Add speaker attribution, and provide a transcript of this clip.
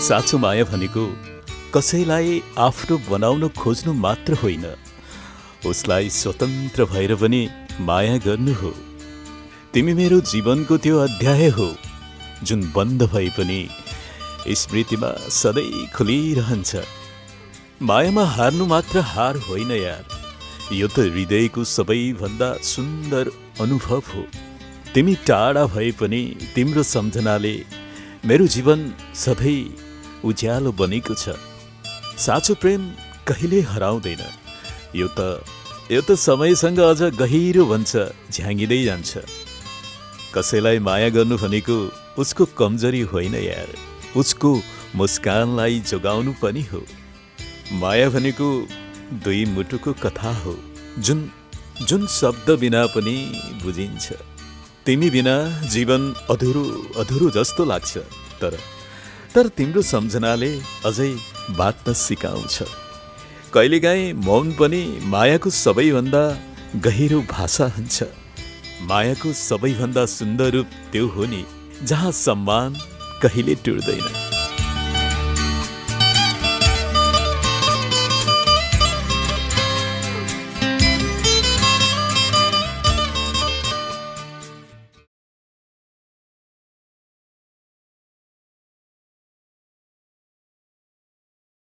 Speaker 1: साँचो माया भनेको कसैलाई आफ्नो बनाउन खोज्नु मात्र होइन, उसलाई स्वतन्त्र भएर पनि माया गर्नु हो। तिमी मेरो जीवनको त्यो अध्याय हो जुन बन्द भए पनि स्मृतिमा सधैँ खुलिरहन्छ। मायामा हार्नु मात्र हार होइन यार, यो त हृदयको सबैभन्दा सुन्दर अनुभव हो। तिमी टाढा भए पनि तिम्रो सम्झनाले मेरो जीवन सधैँ उज्यालो बनेको छ। साँचो प्रेम कहिले हराउँदैन, यो त समयसँग अझ गहिरो बन्छ, झ्याङ्गिँदै जान्छ। कसैलाई माया गर्नु भनेको उसको कमजोरी होइन यार, उसको मुस्कानलाई जोगाउनु पनि हो। माया भनेको दुई मुटुको कथा हो जुन शब्द बिना पनि बुझिन्छ। तिमी बिना जीवन अधुरो अधुरो जस्तो लाग्छ, तर तिम्रो सम्झनाले अझै बाँच्न सिकाउँछ। कहिलेकाहीँ मौन पनि मायाको सबैभन्दा गहिरो भाषा हुन्छ। मायाको सबैभन्दा सुन्दर रूप त्यो हो नि जहाँ सम्मान कहिले टुट्दैन।